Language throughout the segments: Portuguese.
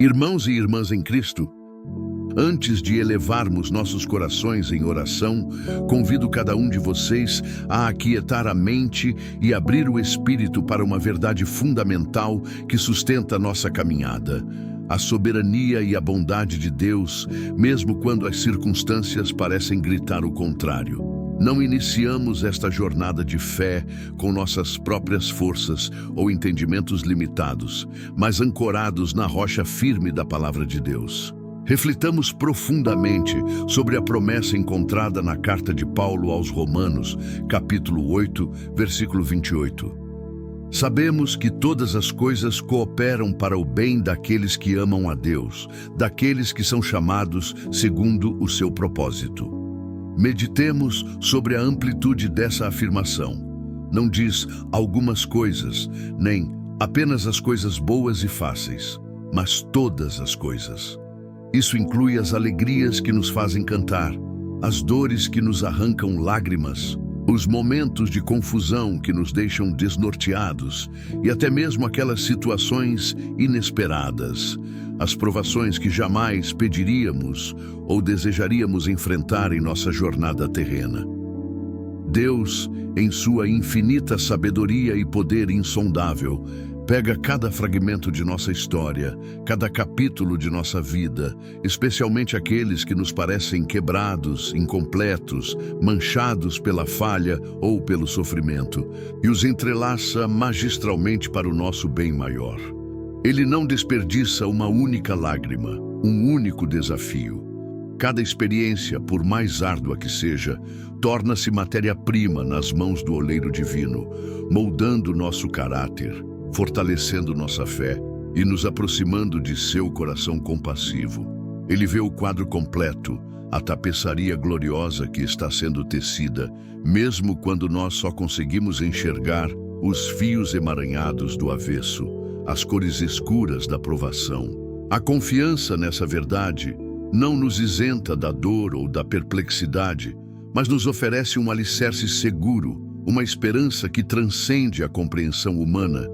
Irmãos e irmãs em Cristo, antes de elevarmos nossos corações em oração, convido cada um de vocês a aquietar a mente e abrir o espírito para uma verdade fundamental que sustenta nossa caminhada: a soberania e a bondade de Deus, mesmo quando as circunstâncias parecem gritar o contrário. Não iniciamos esta jornada de fé com nossas próprias forças ou entendimentos limitados, mas ancorados na rocha firme da Palavra de Deus. Reflitamos profundamente sobre a promessa encontrada na carta de Paulo aos Romanos, capítulo 8, versículo 28. Sabemos que todas as coisas cooperam para o bem daqueles que amam a Deus, daqueles que são chamados segundo o seu propósito. Meditemos sobre a amplitude dessa afirmação. Não diz algumas coisas, nem apenas as coisas boas e fáceis, mas todas as coisas. Isso inclui as alegrias que nos fazem cantar, as dores que nos arrancam lágrimas, os momentos de confusão que nos deixam desnorteados e até mesmo aquelas situações inesperadas, as provações que jamais pediríamos ou desejaríamos enfrentar em nossa jornada terrena. Deus, em sua infinita sabedoria e poder insondável, pega cada fragmento de nossa história, cada capítulo de nossa vida, especialmente aqueles que nos parecem quebrados, incompletos, manchados pela falha ou pelo sofrimento, e os entrelaça magistralmente para o nosso bem maior. Ele não desperdiça uma única lágrima, um único desafio. Cada experiência, por mais árdua que seja, torna-se matéria-prima nas mãos do oleiro divino, moldando nosso caráter, fortalecendo nossa fé e nos aproximando de seu coração compassivo. Ele vê o quadro completo, a tapeçaria gloriosa que está sendo tecida, mesmo quando nós só conseguimos enxergar os fios emaranhados do avesso, as cores escuras da provação. A confiança nessa verdade não nos isenta da dor ou da perplexidade, mas nos oferece um alicerce seguro, uma esperança que transcende a compreensão humana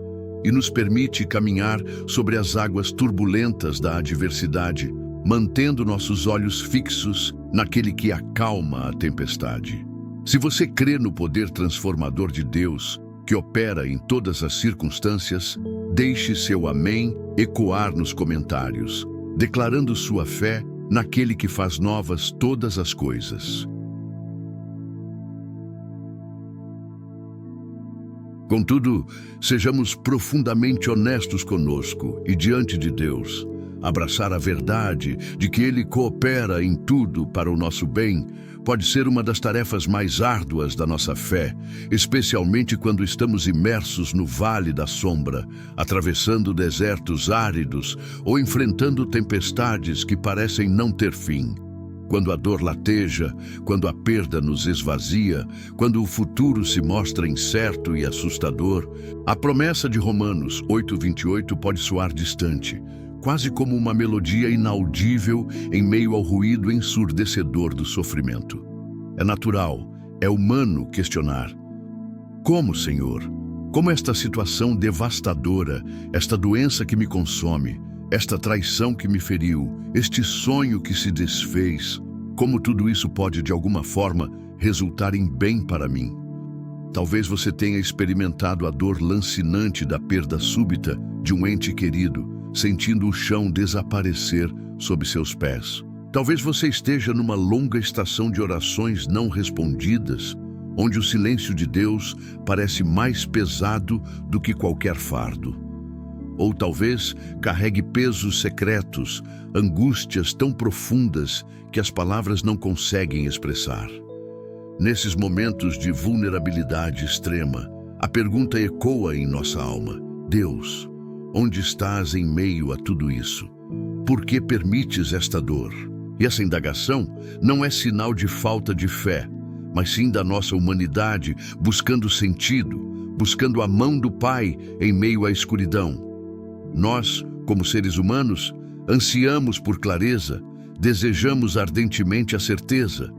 e nos permite caminhar sobre as águas turbulentas da adversidade, mantendo nossos olhos fixos naquele que acalma a tempestade. Se você crê no poder transformador de Deus, que opera em todas as circunstâncias, deixe seu amém ecoar nos comentários, declarando sua fé naquele que faz novas todas as coisas. Contudo, sejamos profundamente honestos conosco e diante de Deus. Abraçar a verdade de que Ele coopera em tudo para o nosso bem pode ser uma das tarefas mais árduas da nossa fé, especialmente quando estamos imersos no vale da sombra, atravessando desertos áridos ou enfrentando tempestades que parecem não ter fim. Quando a dor lateja, quando a perda nos esvazia, quando o futuro se mostra incerto e assustador, a promessa de Romanos 8:28 pode soar distante, quase como uma melodia inaudível em meio ao ruído ensurdecedor do sofrimento. É natural, é humano questionar: como, Senhor? Como esta situação devastadora, esta doença que me consome, esta traição que me feriu, este sonho que se desfez, como tudo isso pode de alguma forma resultar em bem para mim? Talvez você tenha experimentado a dor lancinante da perda súbita de um ente querido, sentindo o chão desaparecer sob seus pés. Talvez você esteja numa longa estação de orações não respondidas, onde o silêncio de Deus parece mais pesado do que qualquer fardo. Ou talvez carregue pesos secretos, angústias tão profundas que as palavras não conseguem expressar. Nesses momentos de vulnerabilidade extrema, a pergunta ecoa em nossa alma: Deus, onde estás em meio a tudo isso? Por que permites esta dor? E essa indagação não é sinal de falta de fé, mas sim da nossa humanidade buscando sentido, buscando a mão do Pai em meio à escuridão. Nós, como seres humanos, ansiamos por clareza, desejamos ardentemente a certeza.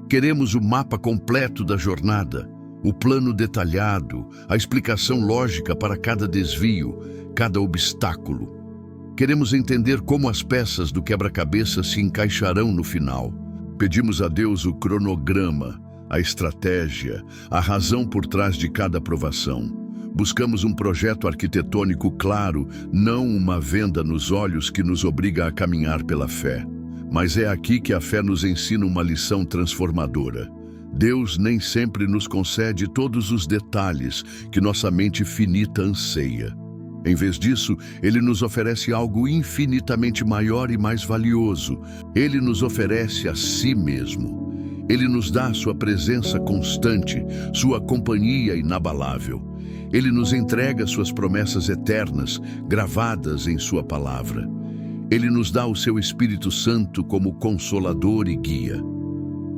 Queremos o mapa completo da jornada, o plano detalhado, a explicação lógica para cada desvio, cada obstáculo. Queremos entender como as peças do quebra-cabeça se encaixarão no final. Pedimos a Deus o cronograma, a estratégia, a razão por trás de cada provação. Buscamos um projeto arquitetônico claro, não uma venda nos olhos que nos obriga a caminhar pela fé. Mas é aqui que a fé nos ensina uma lição transformadora. Deus nem sempre nos concede todos os detalhes que nossa mente finita anseia. Em vez disso, Ele nos oferece algo infinitamente maior e mais valioso. Ele nos oferece a si mesmo. Ele nos dá sua presença constante, sua companhia inabalável. Ele nos entrega suas promessas eternas, gravadas em sua palavra. Ele nos dá o seu Espírito Santo como consolador e guia.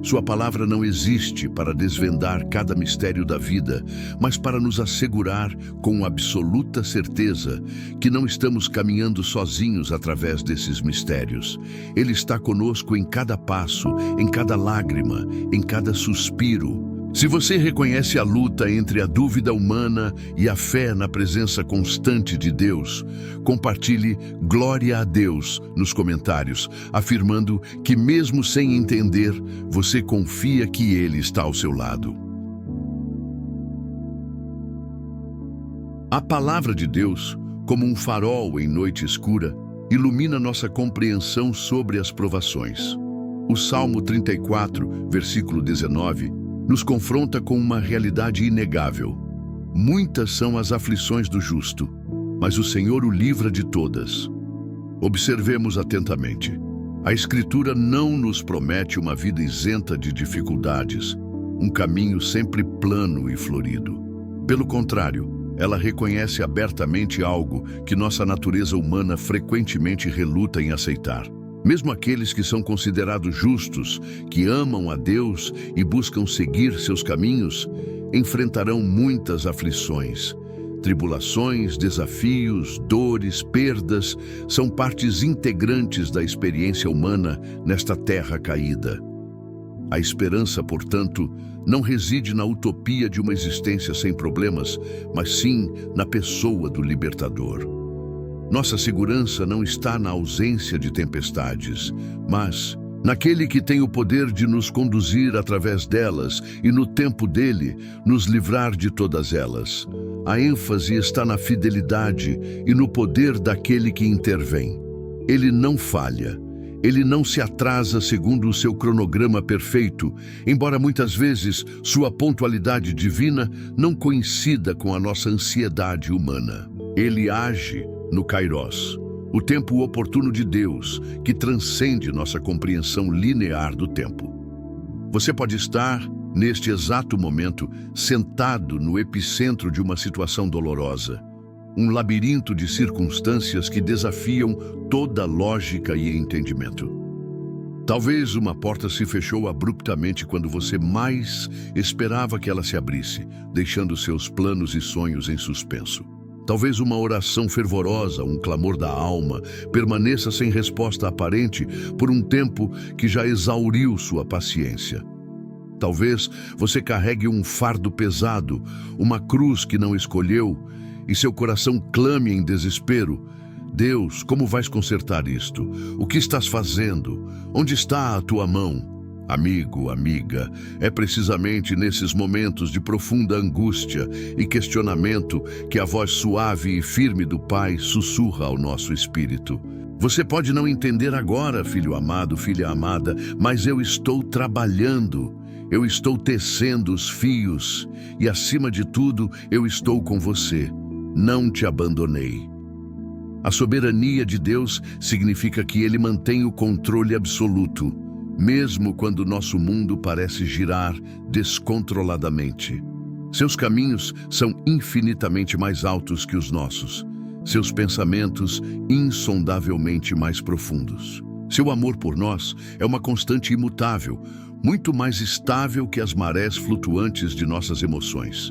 Sua palavra não existe para desvendar cada mistério da vida, mas para nos assegurar com absoluta certeza que não estamos caminhando sozinhos através desses mistérios. Ele está conosco em cada passo, em cada lágrima, em cada suspiro. Se você reconhece a luta entre a dúvida humana e a fé na presença constante de Deus, compartilhe "Glória a Deus" nos comentários, afirmando que mesmo sem entender, você confia que Ele está ao seu lado. A palavra de Deus, como um farol em noite escura, ilumina nossa compreensão sobre as provações. O Salmo 34, versículo 19, nos confronta com uma realidade inegável. Muitas são as aflições do justo, mas o Senhor o livra de todas. Observemos atentamente. A Escritura não nos promete uma vida isenta de dificuldades, um caminho sempre plano e florido. Pelo contrário, ela reconhece abertamente algo que nossa natureza humana frequentemente reluta em aceitar. Mesmo aqueles que são considerados justos, que amam a Deus e buscam seguir seus caminhos, enfrentarão muitas aflições. Tribulações, desafios, dores, perdas são partes integrantes da experiência humana nesta terra caída. A esperança, portanto, não reside na utopia de uma existência sem problemas, mas sim na pessoa do libertador. Nossa segurança não está na ausência de tempestades, mas naquele que tem o poder de nos conduzir através delas e, no tempo dele, nos livrar de todas elas. A ênfase está na fidelidade e no poder daquele que intervém. Ele não falha. Ele não se atrasa segundo o seu cronograma perfeito, embora muitas vezes sua pontualidade divina não coincida com a nossa ansiedade humana. Ele age no Kairos, o tempo oportuno de Deus, que transcende nossa compreensão linear do tempo. Você pode estar, neste exato momento, sentado no epicentro de uma situação dolorosa, um labirinto de circunstâncias que desafiam toda lógica e entendimento. Talvez uma porta se fechou abruptamente quando você mais esperava que ela se abrisse, deixando seus planos e sonhos em suspenso. Talvez uma oração fervorosa, um clamor da alma, permaneça sem resposta aparente por um tempo que já exauriu sua paciência. Talvez você carregue um fardo pesado, uma cruz que não escolheu, e seu coração clame em desespero: Deus, como vais consertar isto? O que estás fazendo? Onde está a tua mão? Amigo, amiga, é precisamente nesses momentos de profunda angústia e questionamento que a voz suave e firme do Pai sussurra ao nosso espírito. Você pode não entender agora, filho amado, filha amada, mas eu estou trabalhando, eu estou tecendo os fios e, acima de tudo, eu estou com você. Não te abandonei. A soberania de Deus significa que Ele mantém o controle absoluto, mesmo quando nosso mundo parece girar descontroladamente. Seus caminhos são infinitamente mais altos que os nossos, seus pensamentos insondavelmente mais profundos. Seu amor por nós é uma constante imutável, muito mais estável que as marés flutuantes de nossas emoções.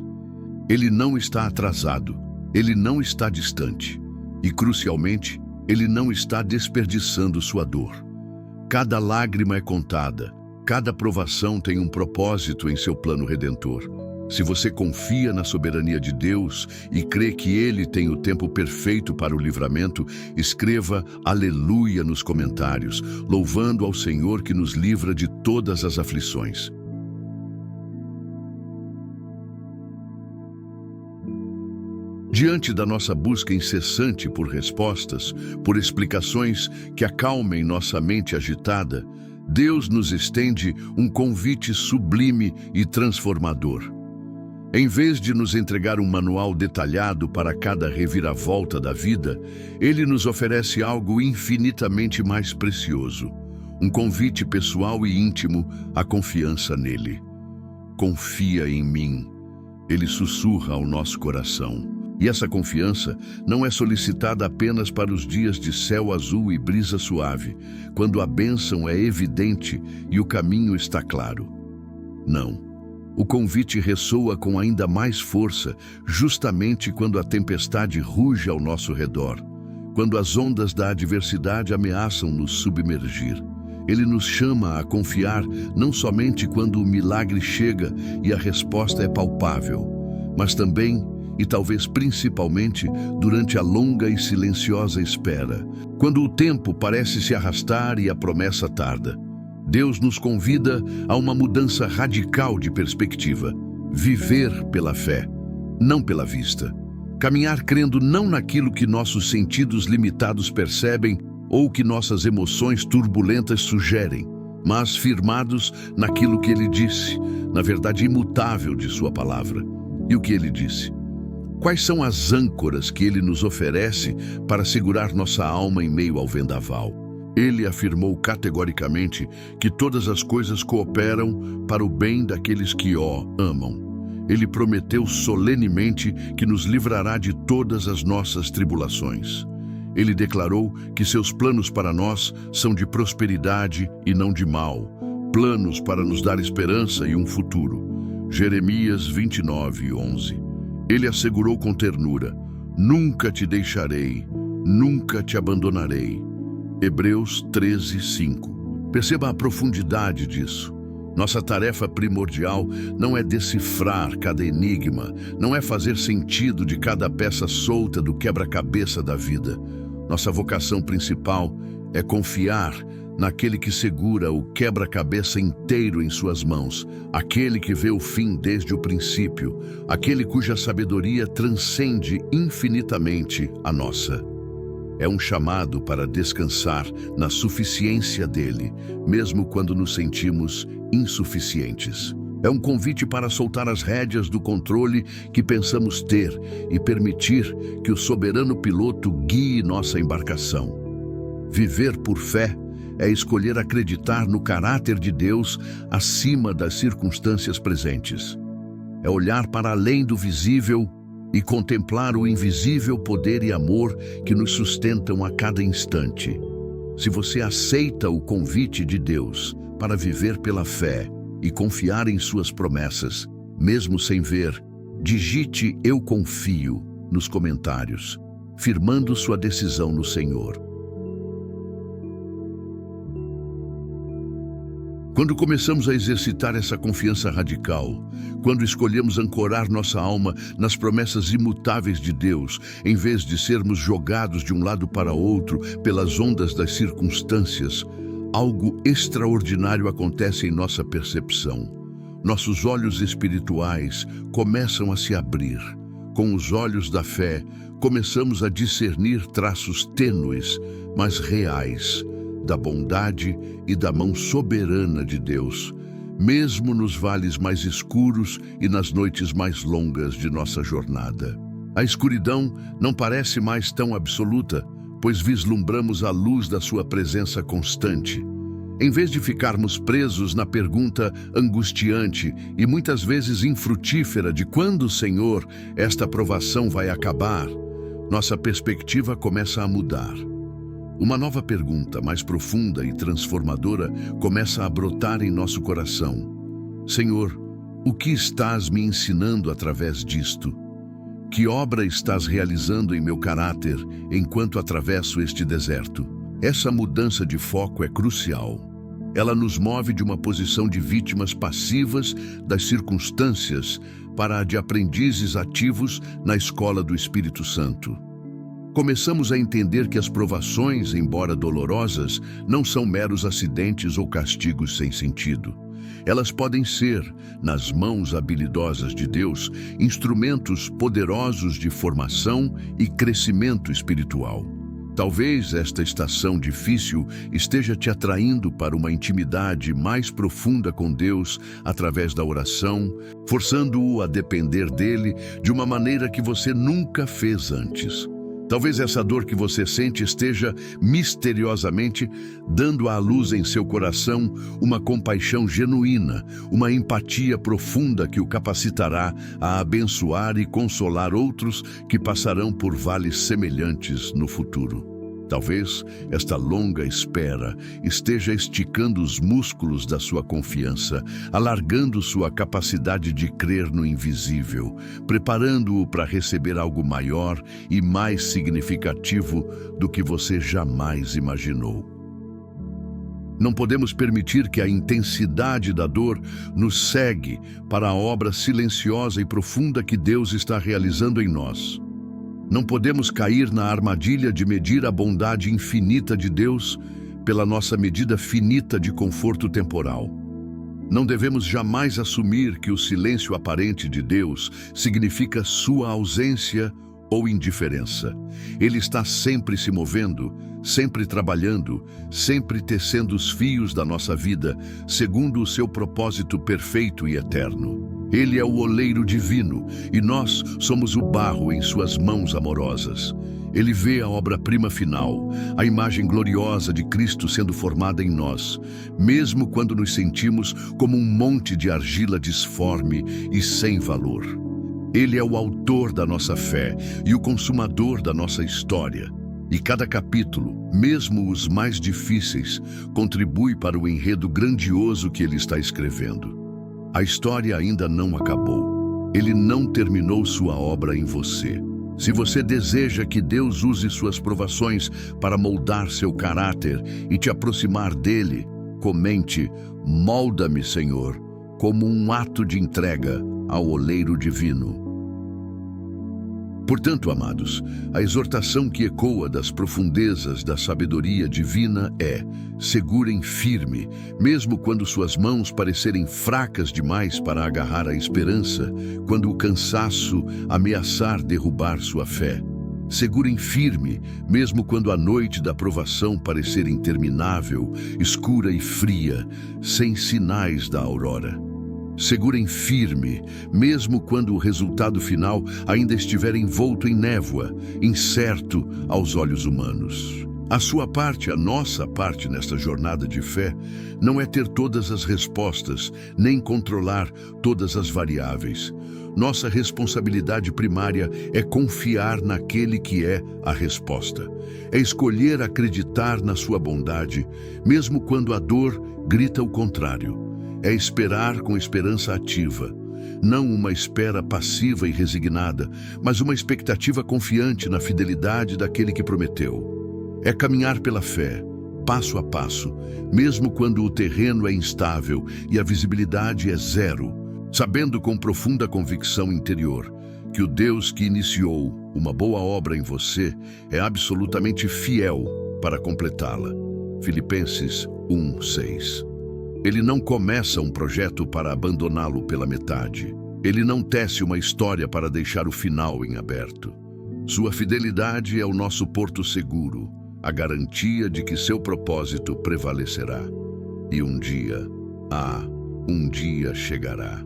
Ele não está atrasado, ele não está distante e, crucialmente, ele não está desperdiçando sua dor. Cada lágrima é contada, cada provação tem um propósito em seu plano redentor. Se você confia na soberania de Deus e crê que Ele tem o tempo perfeito para o livramento, escreva aleluia nos comentários, louvando ao Senhor que nos livra de todas as aflições. Diante da nossa busca incessante por respostas, por explicações que acalmem nossa mente agitada, Deus nos estende um convite sublime e transformador. Em vez de nos entregar um manual detalhado para cada reviravolta da vida, Ele nos oferece algo infinitamente mais precioso, um convite pessoal e íntimo à confiança nele. Confia em mim, Ele sussurra ao nosso coração. E essa confiança não é solicitada apenas para os dias de céu azul e brisa suave, quando a bênção é evidente e o caminho está claro. Não. O convite ressoa com ainda mais força, justamente quando a tempestade ruge ao nosso redor, quando as ondas da adversidade ameaçam nos submergir. Ele nos chama a confiar não somente quando o milagre chega e a resposta é palpável, mas também, e talvez principalmente, durante a longa e silenciosa espera, quando o tempo parece se arrastar e a promessa tarda. Deus nos convida a uma mudança radical de perspectiva. Viver pela fé, não pela vista. Caminhar crendo não naquilo que nossos sentidos limitados percebem ou que nossas emoções turbulentas sugerem, mas firmados naquilo que Ele disse, na verdade imutável de Sua palavra. E o que Ele disse? Quais são as âncoras que Ele nos oferece para segurar nossa alma em meio ao vendaval? Ele afirmou categoricamente que todas as coisas cooperam para o bem daqueles que o amam. Ele prometeu solenemente que nos livrará de todas as nossas tribulações. Ele declarou que seus planos para nós são de prosperidade e não de mal, planos para nos dar esperança e um futuro. Jeremias 29:11. Ele assegurou com ternura: nunca te deixarei, nunca te abandonarei. Hebreus 13:5. Perceba a profundidade disso. Nossa tarefa primordial não é decifrar cada enigma, não é fazer sentido de cada peça solta do quebra-cabeça da vida. Nossa vocação principal é confiar naquele que segura o quebra-cabeça inteiro em suas mãos, aquele que vê o fim desde o princípio, aquele cuja sabedoria transcende infinitamente a nossa. É um chamado para descansar na suficiência dele, mesmo quando nos sentimos insuficientes. É um convite para soltar as rédeas do controle que pensamos ter e permitir que o soberano piloto guie nossa embarcação. Viver por fé é escolher acreditar no caráter de Deus acima das circunstâncias presentes. É olhar para além do visível e contemplar o invisível poder e amor que nos sustentam a cada instante. Se você aceita o convite de Deus para viver pela fé e confiar em suas promessas, mesmo sem ver, digite "Eu confio" nos comentários, firmando sua decisão no Senhor. Quando começamos a exercitar essa confiança radical, quando escolhemos ancorar nossa alma nas promessas imutáveis de Deus, em vez de sermos jogados de um lado para outro pelas ondas das circunstâncias, algo extraordinário acontece em nossa percepção. Nossos olhos espirituais começam a se abrir. Com os olhos da fé, começamos a discernir traços tênues, mas reais, da bondade e da mão soberana de Deus, mesmo nos vales mais escuros e nas noites mais longas de nossa jornada. A escuridão não parece mais tão absoluta, pois vislumbramos a luz da sua presença constante. Em vez de ficarmos presos na pergunta angustiante e muitas vezes infrutífera de quando, Senhor, esta provação vai acabar, nossa perspectiva começa a mudar. Uma nova pergunta, mais profunda e transformadora, começa a brotar em nosso coração. Senhor, o que estás me ensinando através disto? Que obra estás realizando em meu caráter enquanto atravesso este deserto? Essa mudança de foco é crucial. Ela nos move de uma posição de vítimas passivas das circunstâncias para a de aprendizes ativos na escola do Espírito Santo. Começamos a entender que as provações, embora dolorosas, não são meros acidentes ou castigos sem sentido. Elas podem ser, nas mãos habilidosas de Deus, instrumentos poderosos de formação e crescimento espiritual. Talvez esta estação difícil esteja te atraindo para uma intimidade mais profunda com Deus através da oração, forçando-o a depender dele de uma maneira que você nunca fez antes. Talvez essa dor que você sente esteja misteriosamente dando à luz em seu coração uma compaixão genuína, uma empatia profunda que o capacitará a abençoar e consolar outros que passarão por vales semelhantes no futuro. Talvez esta longa espera esteja esticando os músculos da sua confiança, alargando sua capacidade de crer no invisível, preparando-o para receber algo maior e mais significativo do que você jamais imaginou. Não podemos permitir que a intensidade da dor nos cegue para a obra silenciosa e profunda que Deus está realizando em nós. Não podemos cair na armadilha de medir a bondade infinita de Deus pela nossa medida finita de conforto temporal. Não devemos jamais assumir que o silêncio aparente de Deus significa sua ausência ou indiferença. Ele está sempre se movendo, sempre trabalhando, sempre tecendo os fios da nossa vida, segundo o seu propósito perfeito e eterno. Ele é o oleiro divino e nós somos o barro em suas mãos amorosas. Ele vê a obra-prima final, a imagem gloriosa de Cristo sendo formada em nós, mesmo quando nos sentimos como um monte de argila disforme e sem valor. Ele é o autor da nossa fé e o consumador da nossa história. E cada capítulo, mesmo os mais difíceis, contribui para o enredo grandioso que ele está escrevendo. A história ainda não acabou. Ele não terminou sua obra em você. Se você deseja que Deus use suas provações para moldar seu caráter e te aproximar dele, comente: molda-me, Senhor, como um ato de entrega ao oleiro divino. Portanto, amados, a exortação que ecoa das profundezas da sabedoria divina é: segurem firme, mesmo quando suas mãos parecerem fracas demais para agarrar a esperança, quando o cansaço ameaçar derrubar sua fé. Segurem firme, mesmo quando a noite da provação parecer interminável, escura e fria, sem sinais da aurora. Segurem firme, mesmo quando o resultado final ainda estiver envolto em névoa, incerto aos olhos humanos. A sua parte, a nossa parte nesta jornada de fé, não é ter todas as respostas, nem controlar todas as variáveis. Nossa responsabilidade primária é confiar naquele que é a resposta. É escolher acreditar na sua bondade, mesmo quando a dor grita o contrário. É esperar com esperança ativa, não uma espera passiva e resignada, mas uma expectativa confiante na fidelidade daquele que prometeu. É caminhar pela fé, passo a passo, mesmo quando o terreno é instável e a visibilidade é zero, sabendo com profunda convicção interior que o Deus que iniciou uma boa obra em você é absolutamente fiel para completá-la. Filipenses 1:6. Ele não começa um projeto para abandoná-lo pela metade. Ele não tece uma história para deixar o final em aberto. Sua fidelidade é o nosso porto seguro, a garantia de que seu propósito prevalecerá. E um dia chegará.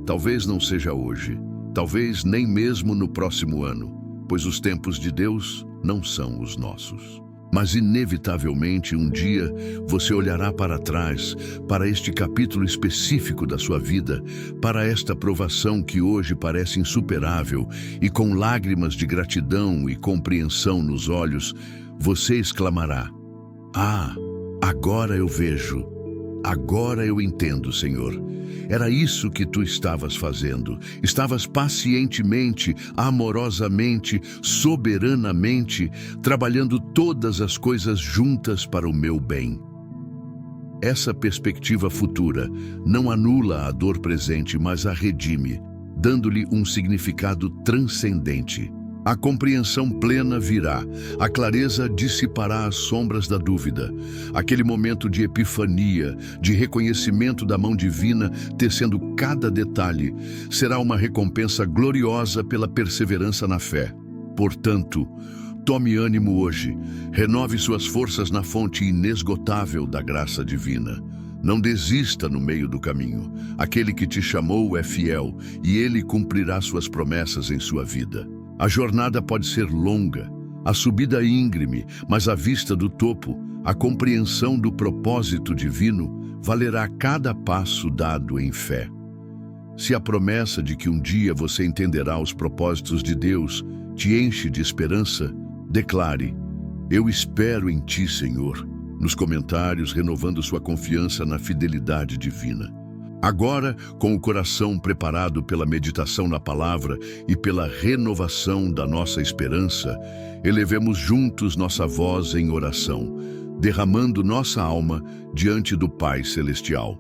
Talvez não seja hoje, talvez nem mesmo no próximo ano, pois os tempos de Deus não são os nossos. Mas inevitavelmente um dia você olhará para trás, para este capítulo específico da sua vida, para esta provação que hoje parece insuperável, e com lágrimas de gratidão e compreensão nos olhos, você exclamará: "Ah, agora eu vejo, agora eu entendo, Senhor. Era isso que tu estavas fazendo. Estavas pacientemente, amorosamente, soberanamente, trabalhando todas as coisas juntas para o meu bem." Essa perspectiva futura não anula a dor presente, mas a redime. dando-lhe um significado transcendente. A compreensão plena virá, a clareza dissipará as sombras da dúvida. Aquele momento de epifania, de reconhecimento da mão divina, tecendo cada detalhe, será uma recompensa gloriosa pela perseverança na fé. Portanto, tome ânimo hoje, renove suas forças na fonte inesgotável da graça divina. Não desista no meio do caminho. Aquele que te chamou é fiel e ele cumprirá suas promessas em sua vida. A jornada pode ser longa, a subida íngreme, mas à vista do topo, a compreensão do propósito divino valerá cada passo dado em fé. Se a promessa de que um dia você entenderá os propósitos de Deus te enche de esperança, declare: "Eu espero em ti, Senhor", nos comentários, renovando sua confiança na fidelidade divina. Agora, com o coração preparado pela meditação na palavra e pela renovação da nossa esperança, elevemos juntos nossa voz em oração, derramando nossa alma diante do Pai Celestial.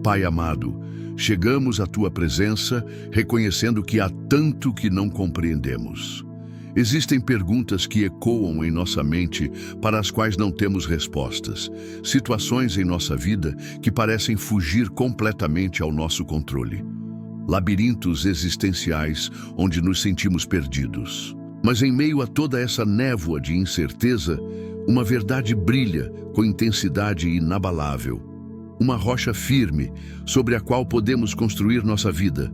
Pai amado, chegamos à Tua presença reconhecendo que há tanto que não compreendemos. Existem perguntas que ecoam em nossa mente para as quais não temos respostas, situações em nossa vida que parecem fugir completamente ao nosso controle. Labirintos existenciais onde nos sentimos perdidos. Mas em meio a toda essa névoa de incerteza, uma verdade brilha com intensidade inabalável. Uma rocha firme sobre a qual podemos construir nossa vida.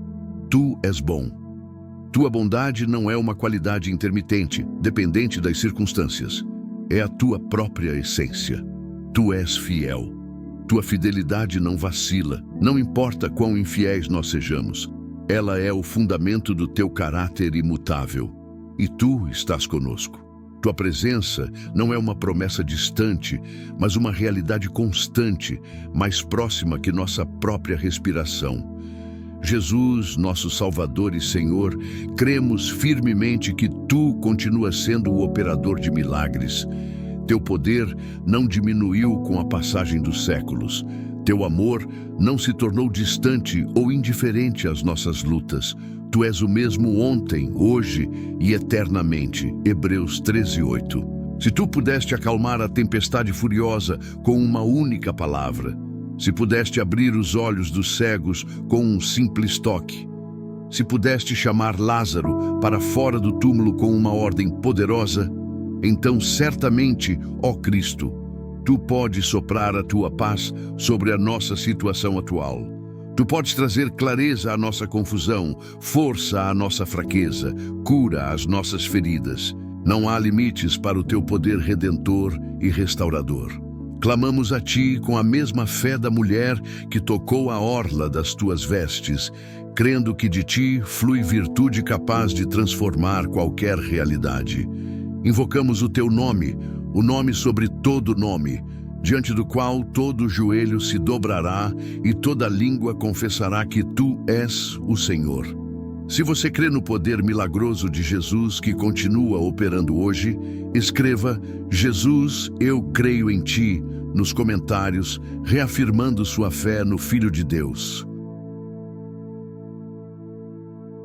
Tu és bom. Tua bondade não é uma qualidade intermitente, dependente das circunstâncias. É a tua própria essência. Tu és fiel. Tua fidelidade não vacila, não importa quão infiéis nós sejamos. Ela é o fundamento do teu caráter imutável. E tu estás conosco. Tua presença não é uma promessa distante, mas uma realidade constante, mais próxima que nossa própria respiração. Jesus, nosso Salvador e Senhor, cremos firmemente que Tu continuas sendo o operador de milagres. Teu poder não diminuiu com a passagem dos séculos. Teu amor não se tornou distante ou indiferente às nossas lutas. Tu és o mesmo ontem, hoje e eternamente. Hebreus 13:8. Se Tu pudeste acalmar a tempestade furiosa com uma única palavra, se pudeste abrir os olhos dos cegos com um simples toque, se pudeste chamar Lázaro para fora do túmulo com uma ordem poderosa, então certamente, ó Cristo, Tu podes soprar a Tua paz sobre a nossa situação atual. Tu podes trazer clareza à nossa confusão, força à nossa fraqueza, cura às nossas feridas. Não há limites para o Teu poder redentor e restaurador. Clamamos a Ti com a mesma fé da mulher que tocou a orla das Tuas vestes, crendo que de Ti flui virtude capaz de transformar qualquer realidade. Invocamos o Teu nome, o nome sobre todo nome, diante do qual todo joelho se dobrará e toda língua confessará que Tu és o Senhor. Se você crê no poder milagroso de Jesus que continua operando hoje, escreva: "Jesus, eu creio em Ti", nos comentários, reafirmando sua fé no Filho de Deus.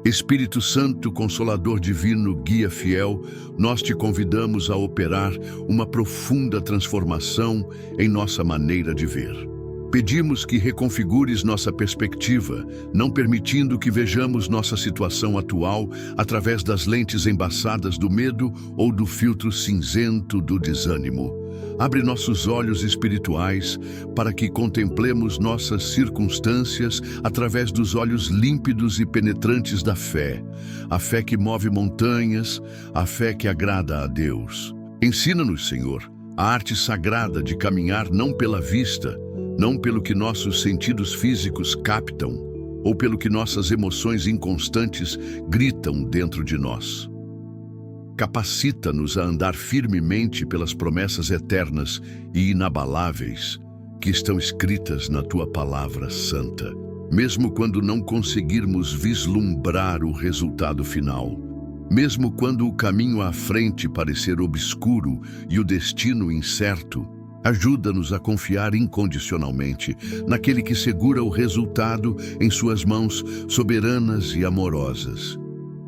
Espírito Santo, Consolador Divino, Guia Fiel, nós te convidamos a operar uma profunda transformação em nossa maneira de ver. Pedimos que reconfigures nossa perspectiva, não permitindo que vejamos nossa situação atual através das lentes embaçadas do medo ou do filtro cinzento do desânimo. Abre nossos olhos espirituais para que contemplemos nossas circunstâncias através dos olhos límpidos e penetrantes da fé. A fé que move montanhas, a fé que agrada a Deus. Ensina-nos, Senhor, a arte sagrada de caminhar não pela vista, não pelo que nossos sentidos físicos captam, ou pelo que nossas emoções inconstantes gritam dentro de nós. Capacita-nos a andar firmemente pelas promessas eternas e inabaláveis que estão escritas na Tua palavra santa, mesmo quando não conseguirmos vislumbrar o resultado final, mesmo quando o caminho à frente parecer obscuro e o destino incerto. Ajuda-nos a confiar incondicionalmente naquele que segura o resultado em suas mãos soberanas e amorosas.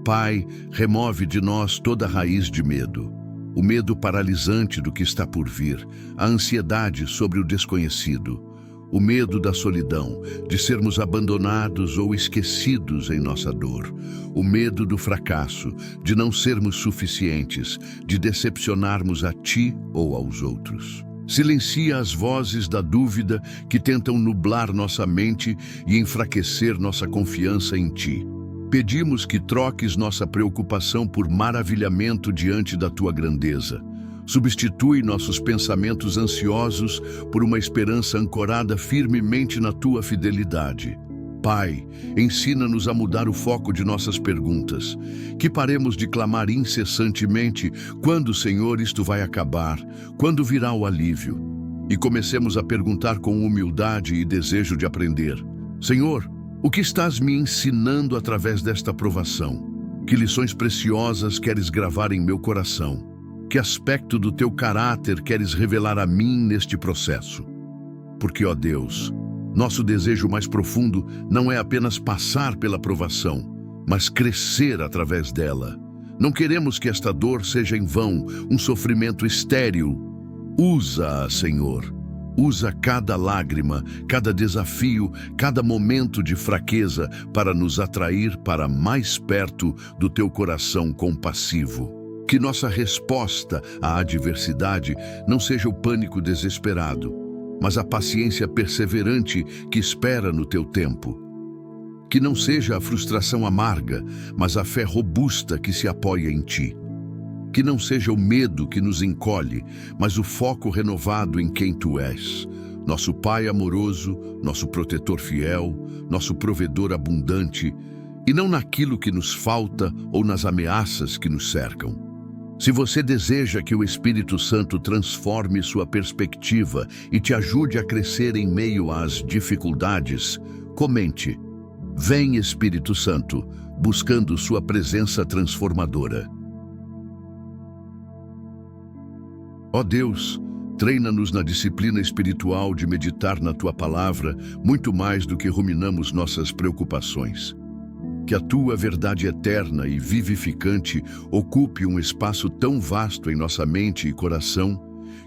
Pai, remove de nós toda raiz de medo, o medo paralisante do que está por vir, a ansiedade sobre o desconhecido, o medo da solidão, de sermos abandonados ou esquecidos em nossa dor, o medo do fracasso, de não sermos suficientes, de decepcionarmos a Ti ou aos outros. Silencia as vozes da dúvida que tentam nublar nossa mente e enfraquecer nossa confiança em Ti. Pedimos que troques nossa preocupação por maravilhamento diante da Tua grandeza. Substitui nossos pensamentos ansiosos por uma esperança ancorada firmemente na Tua fidelidade. Pai, ensina-nos a mudar o foco de nossas perguntas, que paremos de clamar incessantemente: quando, Senhor, isto vai acabar? Quando virá o alívio? E comecemos a perguntar com humildade e desejo de aprender: Senhor, o que estás me ensinando através desta provação? Que lições preciosas queres gravar em meu coração? Que aspecto do teu caráter queres revelar a mim neste processo? Porque, ó Deus, nosso desejo mais profundo não é apenas passar pela provação, mas crescer através dela. Não queremos que esta dor seja em vão, um sofrimento estéril. Usa-a, Senhor. Usa cada lágrima, cada desafio, cada momento de fraqueza para nos atrair para mais perto do teu coração compassivo. Que nossa resposta à adversidade não seja o pânico desesperado, mas a paciência perseverante que espera no teu tempo. Que não seja a frustração amarga, mas a fé robusta que se apoia em Ti. Que não seja o medo que nos encolhe, mas o foco renovado em quem Tu és. Nosso Pai amoroso, nosso protetor fiel, nosso provedor abundante, e não naquilo que nos falta ou nas ameaças que nos cercam. Se você deseja que o Espírito Santo transforme sua perspectiva e te ajude a crescer em meio às dificuldades, comente: Vem, Espírito Santo, buscando sua presença transformadora. Ó Deus, treina-nos na disciplina espiritual de meditar na Tua palavra muito mais do que ruminamos nossas preocupações. Que a Tua verdade eterna e vivificante ocupe um espaço tão vasto em nossa mente e coração,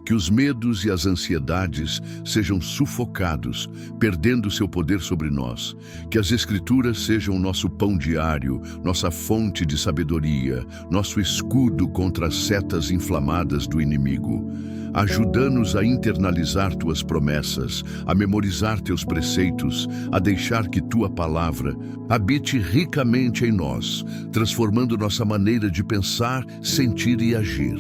que os medos e as ansiedades sejam sufocados, perdendo seu poder sobre nós. Que as Escrituras sejam nosso pão diário, nossa fonte de sabedoria, nosso escudo contra as setas inflamadas do inimigo. Ajuda-nos a internalizar Tuas promessas, a memorizar Teus preceitos, a deixar que Tua palavra habite ricamente em nós, transformando nossa maneira de pensar, sentir e agir.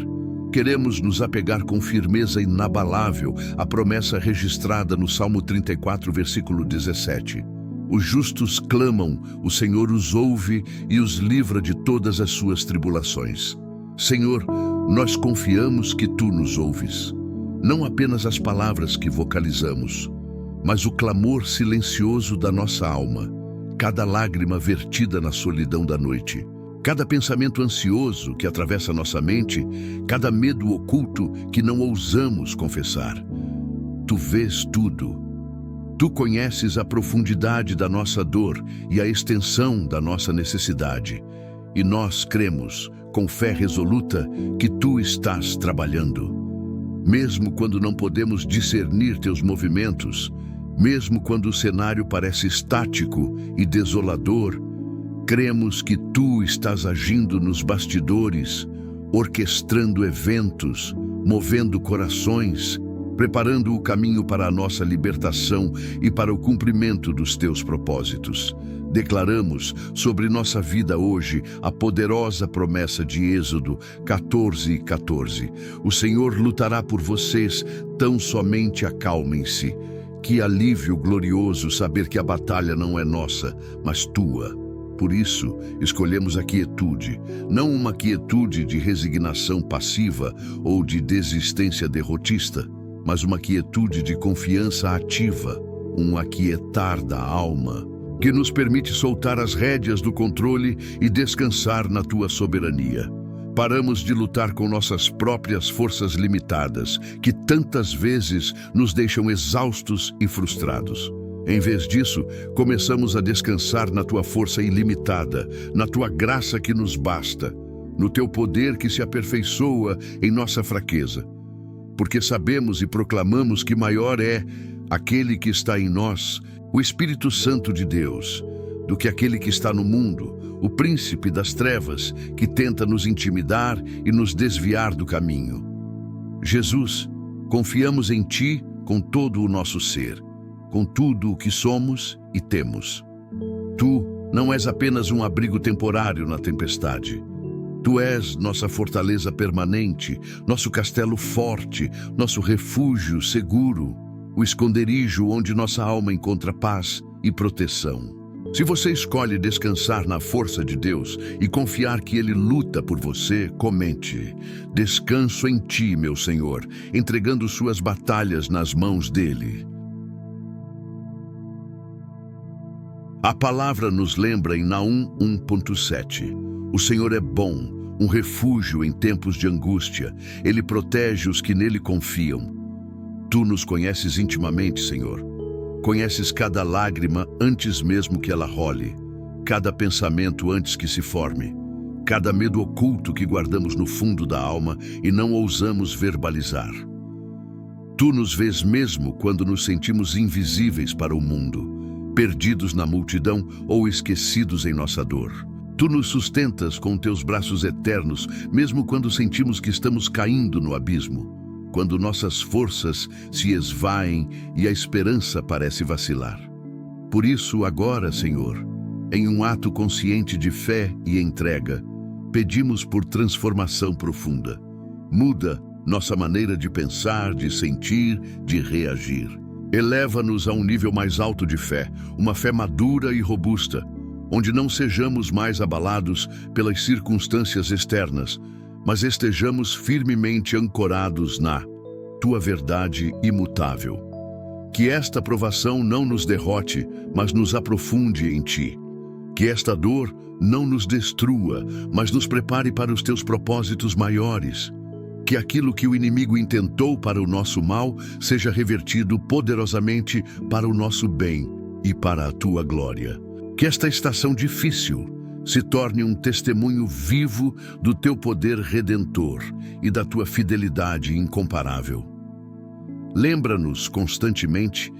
Queremos nos apegar com firmeza inabalável à promessa registrada no Salmo 34, versículo 17. Os justos clamam, o Senhor os ouve e os livra de todas as suas tribulações. Senhor, nós confiamos que Tu nos ouves. Não apenas as palavras que vocalizamos, mas o clamor silencioso da nossa alma, cada lágrima vertida na solidão da noite. Cada pensamento ansioso que atravessa nossa mente, cada medo oculto que não ousamos confessar. Tu vês tudo. Tu conheces a profundidade da nossa dor e a extensão da nossa necessidade. E nós cremos, com fé resoluta, que Tu estás trabalhando. Mesmo quando não podemos discernir Teus movimentos, mesmo quando o cenário parece estático e desolador, cremos que Tu estás agindo nos bastidores, orquestrando eventos, movendo corações, preparando o caminho para a nossa libertação e para o cumprimento dos Teus propósitos. Declaramos sobre nossa vida hoje a poderosa promessa de Êxodo 14:14. O Senhor lutará por vocês, tão somente acalmem-se. Que alívio glorioso saber que a batalha não é nossa, mas Tua. Por isso, escolhemos a quietude, não uma quietude de resignação passiva ou de desistência derrotista, mas uma quietude de confiança ativa, um aquietar da alma, que nos permite soltar as rédeas do controle e descansar na Tua soberania. Paramos de lutar com nossas próprias forças limitadas, que tantas vezes nos deixam exaustos e frustrados. Em vez disso, começamos a descansar na tua força ilimitada, na tua graça que nos basta, no teu poder que se aperfeiçoa em nossa fraqueza. Porque sabemos e proclamamos que maior é aquele que está em nós, o Espírito Santo de Deus, do que aquele que está no mundo, o príncipe das trevas, que tenta nos intimidar e nos desviar do caminho. Jesus, confiamos em Ti com todo o nosso ser, com tudo o que somos e temos. Tu não és apenas um abrigo temporário na tempestade. Tu és nossa fortaleza permanente, nosso castelo forte, nosso refúgio seguro, o esconderijo onde nossa alma encontra paz e proteção. Se você escolhe descansar na força de Deus e confiar que Ele luta por você, comente: descanso em Ti, meu Senhor, entregando suas batalhas nas mãos dEle. A palavra nos lembra em Naum 1:7. O Senhor é bom, um refúgio em tempos de angústia. Ele protege os que nele confiam. Tu nos conheces intimamente, Senhor. Conheces cada lágrima antes mesmo que ela role, cada pensamento antes que se forme, cada medo oculto que guardamos no fundo da alma e não ousamos verbalizar. Tu nos vês mesmo quando nos sentimos invisíveis para o mundo, perdidos na multidão ou esquecidos em nossa dor. Tu nos sustentas com teus braços eternos, mesmo quando sentimos que estamos caindo no abismo, quando nossas forças se esvaem e a esperança parece vacilar. Por isso, agora, Senhor, em um ato consciente de fé e entrega, pedimos por transformação profunda. Muda nossa maneira de pensar, de sentir, de reagir. Eleva-nos a um nível mais alto de fé, uma fé madura e robusta, onde não sejamos mais abalados pelas circunstâncias externas, mas estejamos firmemente ancorados na Tua verdade imutável. Que esta provação não nos derrote, mas nos aprofunde em Ti. Que esta dor não nos destrua, mas nos prepare para os Teus propósitos maiores. Que aquilo que o inimigo intentou para o nosso mal seja revertido poderosamente para o nosso bem e para a Tua glória. Que esta estação difícil se torne um testemunho vivo do Teu poder redentor e da Tua fidelidade incomparável. Lembra-nos constantemente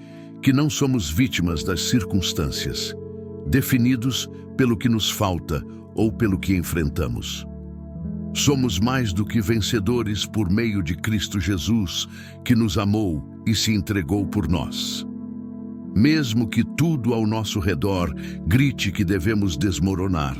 que não somos vítimas das circunstâncias, definidos pelo que nos falta ou pelo que enfrentamos. Somos mais do que vencedores por meio de Cristo Jesus, que nos amou e se entregou por nós. Mesmo que tudo ao nosso redor grite que devemos desmoronar,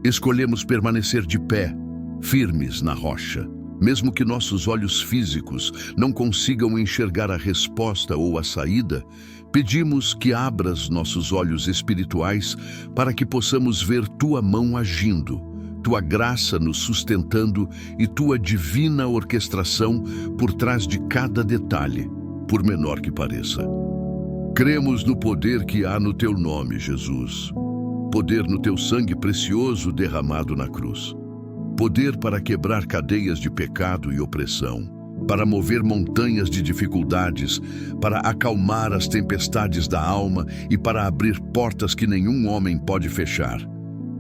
escolhemos permanecer de pé, firmes na rocha. Mesmo que nossos olhos físicos não consigam enxergar a resposta ou a saída, pedimos que abras nossos olhos espirituais para que possamos ver Tua mão agindo, Tua graça nos sustentando e Tua divina orquestração por trás de cada detalhe, por menor que pareça. Cremos no poder que há no Teu nome, Jesus. Poder no Teu sangue precioso derramado na cruz. Poder para quebrar cadeias de pecado e opressão, para mover montanhas de dificuldades, para acalmar as tempestades da alma e para abrir portas que nenhum homem pode fechar.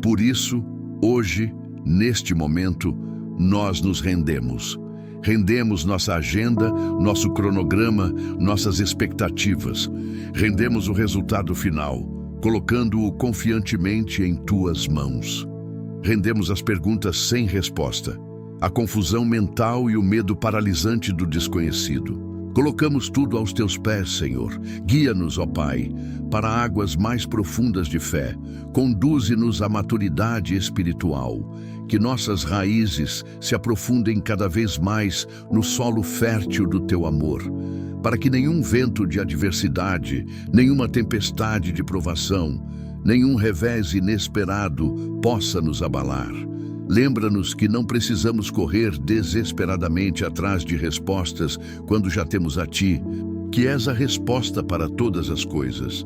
Por isso, hoje, neste momento, nós nos rendemos. Rendemos nossa agenda, nosso cronograma, nossas expectativas. Rendemos o resultado final, colocando-o confiantemente em Tuas mãos. Rendemos as perguntas sem resposta, a confusão mental e o medo paralisante do desconhecido. Colocamos tudo aos Teus pés, Senhor. Guia-nos, ó Pai, para águas mais profundas de fé. Conduze-nos à maturidade espiritual. Que nossas raízes se aprofundem cada vez mais no solo fértil do Teu amor, para que nenhum vento de adversidade, nenhuma tempestade de provação, nenhum revés inesperado possa nos abalar. Lembra-nos que não precisamos correr desesperadamente atrás de respostas quando já temos a Ti, que és a resposta para todas as coisas.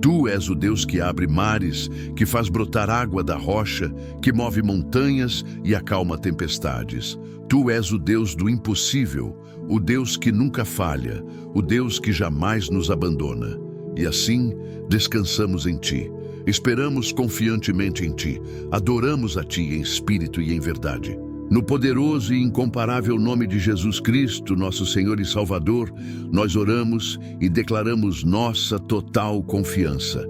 Tu és o Deus que abre mares, que faz brotar água da rocha, que move montanhas e acalma tempestades. Tu és o Deus do impossível, o Deus que nunca falha, o Deus que jamais nos abandona. E assim, descansamos em Ti, esperamos confiantemente em Ti, adoramos a Ti em espírito e em verdade. No poderoso e incomparável nome de Jesus Cristo, nosso Senhor e Salvador, nós oramos e declaramos nossa total confiança.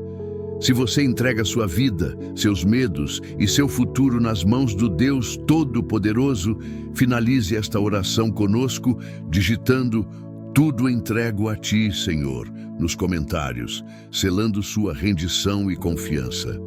Se você entrega sua vida, seus medos e seu futuro nas mãos do Deus Todo-Poderoso, finalize esta oração conosco, digitando "Tudo entrego a Ti, Senhor", nos comentários, selando sua rendição e confiança.